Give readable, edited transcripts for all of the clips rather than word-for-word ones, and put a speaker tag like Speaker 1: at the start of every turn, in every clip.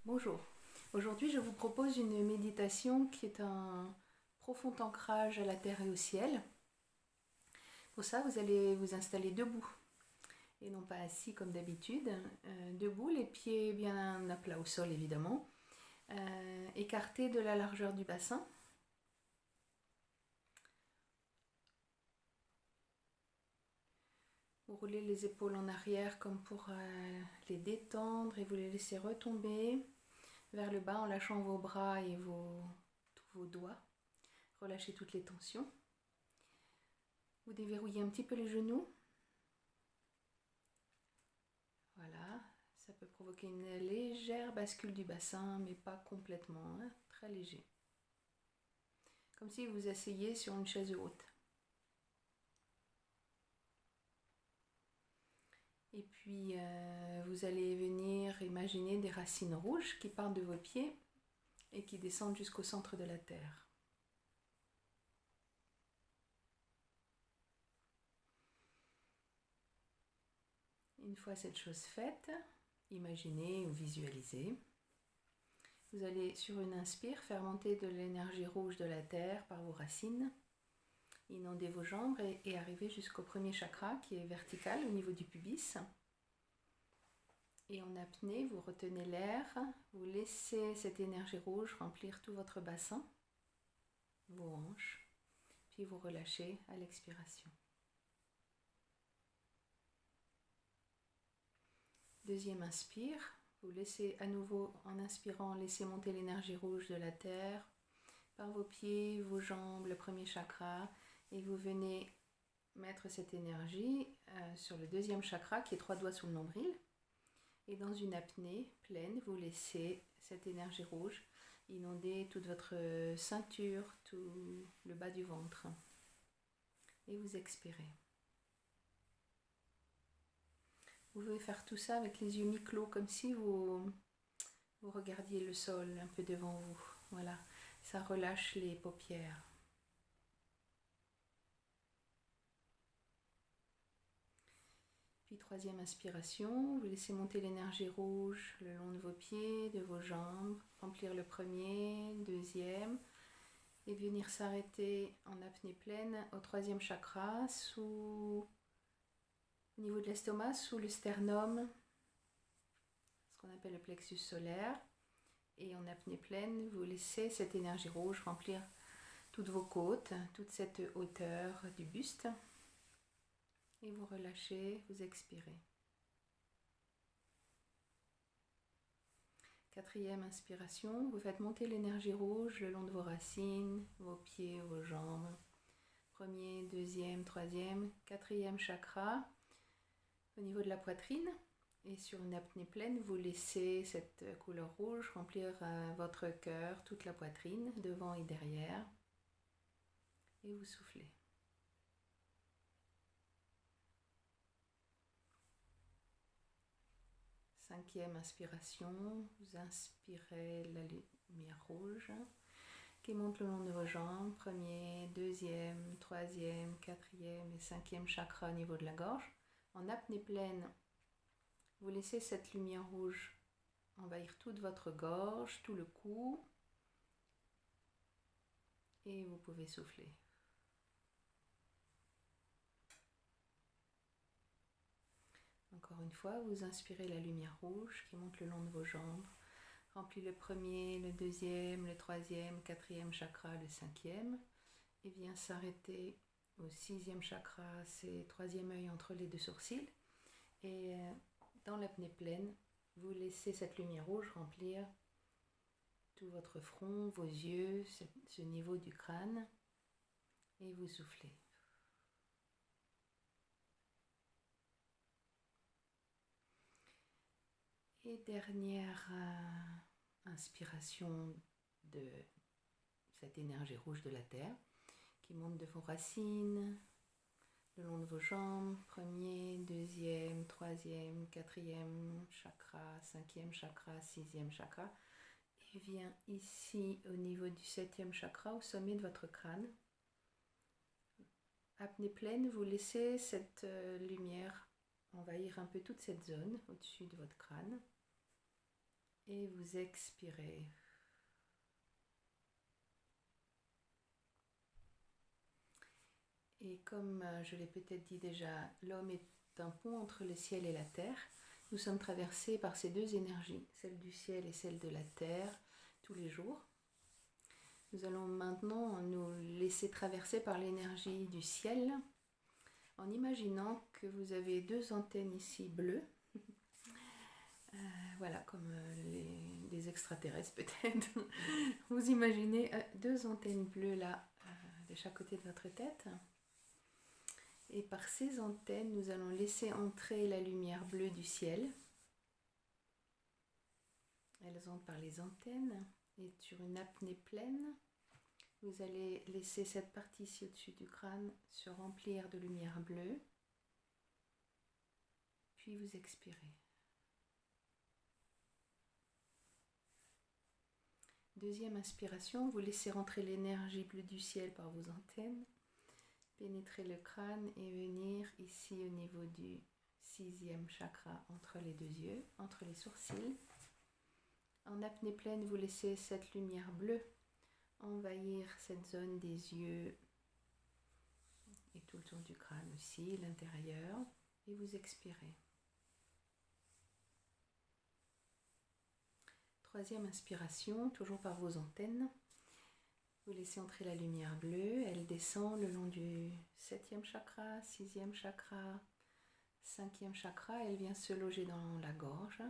Speaker 1: Bonjour, aujourd'hui je vous propose une méditation qui est un profond ancrage à la terre et au ciel. Pour ça, vous allez vous installer debout et non pas assis comme d'habitude. Debout, les pieds bien à plat au sol évidemment, écartés de la largeur du bassin. Vous roulez les épaules en arrière comme pour les détendre et vous les laissez retomber vers le bas en lâchant vos bras et tous vos doigts. Relâchez toutes les tensions. Vous déverrouillez un petit peu les genoux. Voilà, ça peut provoquer une légère bascule du bassin, mais pas complètement, hein, très léger. Comme si vous asseyez sur une chaise haute. Et puis, vous allez venir imaginer des racines rouges qui partent de vos pieds et qui descendent jusqu'au centre de la terre. Une fois cette chose faite, imaginez ou visualisez. Vous allez, sur une inspire, faire monter de l'énergie rouge de la terre par vos racines. Inondez vos jambes et arrivez jusqu'au premier chakra qui est vertical au niveau du pubis. Et en apnée, vous retenez l'air, vous laissez cette énergie rouge remplir tout votre bassin, vos hanches, puis vous relâchez à l'expiration. Deuxième inspire, vous laissez à nouveau, en inspirant, laissez monter l'énergie rouge de la terre par vos pieds, vos jambes, le premier chakra, et vous venez mettre cette énergie sur le deuxième chakra qui est 3 doigts sous le nombril. Et dans une apnée pleine, vous laissez cette énergie rouge inonder toute votre ceinture, tout le bas du ventre. Et vous expirez. Vous pouvez faire tout ça avec les yeux mi-clos, comme si vous regardiez le sol un peu devant vous. Voilà, ça relâche les paupières. Puis troisième inspiration, vous laissez monter l'énergie rouge le long de vos pieds, de vos jambes, remplir le premier, deuxième, et venir s'arrêter en apnée pleine au troisième chakra, au niveau de l'estomac, sous le sternum, ce qu'on appelle le plexus solaire. Et en apnée pleine, vous laissez cette énergie rouge remplir toutes vos côtes, toute cette hauteur du buste. Et vous relâchez, vous expirez. Quatrième inspiration, vous faites monter l'énergie rouge le long de vos racines, vos pieds, vos jambes. Premier, deuxième, troisième, quatrième chakra au niveau de la poitrine. Et sur une apnée pleine, vous laissez cette couleur rouge remplir votre cœur, toute la poitrine, devant et derrière. Et vous soufflez. Cinquième inspiration, vous inspirez la lumière rouge qui monte le long de vos jambes, premier, deuxième, troisième, quatrième et cinquième chakra au niveau de la gorge. En apnée pleine, vous laissez cette lumière rouge envahir toute votre gorge, tout le cou, et vous pouvez souffler. Encore une fois, vous inspirez la lumière rouge qui monte le long de vos jambes, remplit le premier, le deuxième, le troisième, quatrième chakra, le cinquième, et vient s'arrêter au sixième chakra, c'est troisième œil entre les deux sourcils. Et dans l'apnée pleine, vous laissez cette lumière rouge remplir tout votre front, vos yeux, ce niveau du crâne, et vous soufflez. Et dernière inspiration de cette énergie rouge de la terre qui monte de vos racines, le long de vos jambes, premier, deuxième, troisième, quatrième chakra, cinquième chakra, sixième chakra, et vient ici au niveau du septième chakra, au sommet de votre crâne. Apnée pleine, vous laissez cette lumière envahir un peu toute cette zone au-dessus de votre crâne. Et vous expirez. Et comme je l'ai peut-être dit déjà, l'homme est un pont entre le ciel et la terre. Nous sommes traversés par ces deux énergies, celle du ciel et celle de la terre, tous les jours. Nous allons maintenant nous laisser traverser par l'énergie du ciel en imaginant que vous avez deux antennes ici bleues. Voilà, comme les extraterrestres peut-être. Vous imaginez deux antennes bleues là, de chaque côté de votre tête. Et par ces antennes, nous allons laisser entrer la lumière bleue du ciel. Elles entrent par les antennes et sur une apnée pleine, vous allez laisser cette partie ici au-dessus du crâne se remplir de lumière bleue. Puis vous expirez. Deuxième inspiration, vous laissez rentrer l'énergie bleue du ciel par vos antennes, pénétrer le crâne et venir ici au niveau du 6e chakra entre les deux yeux, entre les sourcils. En apnée pleine, vous laissez cette lumière bleue envahir cette zone des yeux et tout le tour du crâne aussi, l'intérieur, et vous expirez. Troisième inspiration, toujours par vos antennes. Vous laissez entrer la lumière bleue, elle descend le long du 7e chakra, 6e chakra, 5e chakra, elle vient se loger dans la gorge.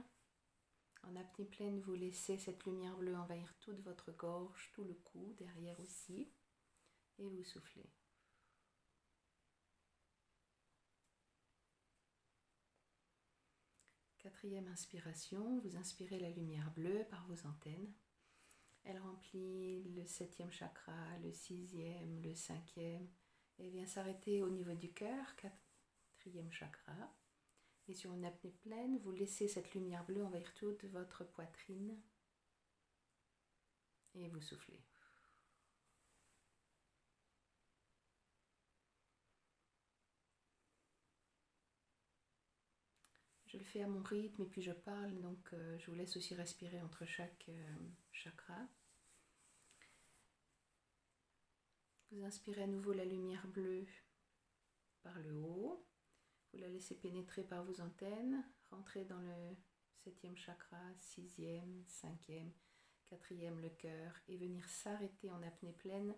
Speaker 1: En apnée pleine, vous laissez cette lumière bleue envahir toute votre gorge, tout le cou, derrière aussi, et vous soufflez. Quatrième inspiration, vous inspirez la lumière bleue par vos antennes. Elle remplit le 7e chakra, le 6e, le 5e, et vient s'arrêter au niveau du cœur, 4e chakra. Et sur une apnée pleine, vous laissez cette lumière bleue envahir toute votre poitrine et vous soufflez. Je le fais à mon rythme et puis je parle, donc je vous laisse aussi respirer entre chaque chakra. Vous inspirez à nouveau la lumière bleue par le haut. Vous la laissez pénétrer par vos antennes, rentrer dans le 7e chakra, 6e, 5e, 4e, le cœur, et venir s'arrêter en apnée pleine.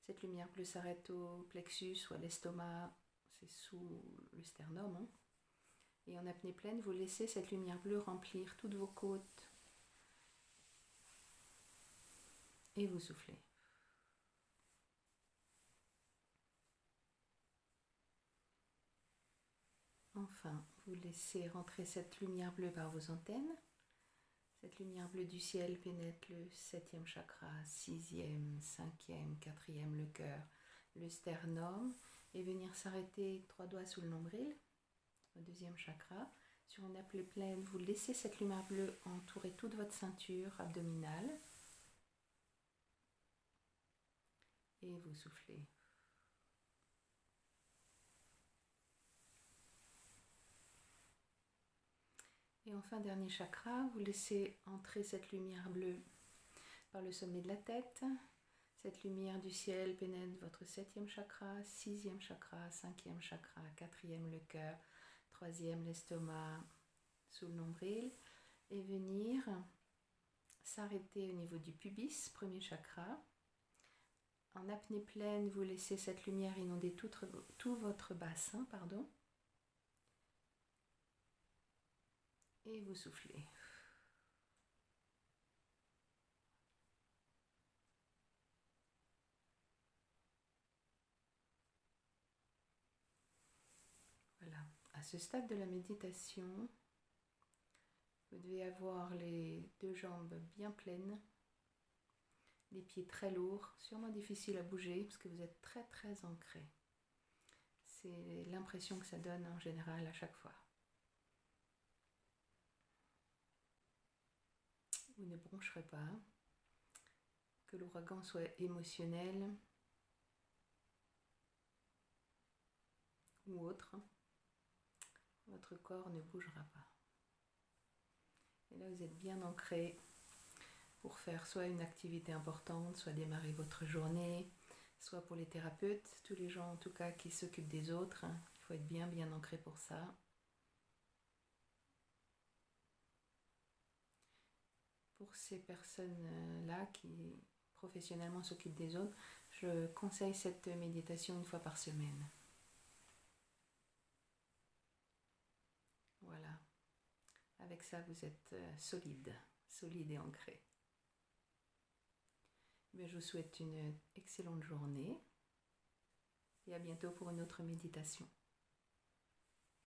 Speaker 1: Cette lumière bleue s'arrête au plexus ou à l'estomac, c'est sous le sternum. Hein. Et en apnée pleine, vous laissez cette lumière bleue remplir toutes vos côtes. Et vous soufflez. Enfin, vous laissez rentrer cette lumière bleue par vos antennes. Cette lumière bleue du ciel pénètre le 7e chakra, 6e, 5e, 4e, le cœur, le sternum, et venir s'arrêter 3 doigts sous le nombril, au 2e chakra. Sur une apnée pleine, vous laissez cette lumière bleue entourer toute votre ceinture abdominale. Et vous soufflez. Et enfin, dernier chakra, vous laissez entrer cette lumière bleue par le sommet de la tête. Cette lumière du ciel pénètre votre 7e chakra, 6e chakra, 5e chakra, 4e le cœur, 3e l'estomac, sous le nombril, et venir s'arrêter au niveau du pubis, premier chakra. En apnée pleine, vous laissez cette lumière inonder tout votre bassin, et vous soufflez. Voilà. À ce stade de la méditation, vous devez avoir les 2 jambes bien pleines, les pieds très lourds, sûrement difficiles à bouger parce que vous êtes très très ancré. C'est l'impression que ça donne en général à chaque fois. Vous ne broncherez pas, que l'ouragan soit émotionnel ou autre, votre corps ne bougera pas. Et là, vous êtes bien ancré pour faire soit une activité importante, soit démarrer votre journée, soit pour les thérapeutes, tous les gens en tout cas qui s'occupent des autres. Il faut être bien ancré pour ça. Pour ces personnes-là qui professionnellement s'occupent des autres, je conseille cette méditation une fois par semaine. Voilà. Avec ça, vous êtes solide et ancré. Mais je vous souhaite une excellente journée et à bientôt pour une autre méditation.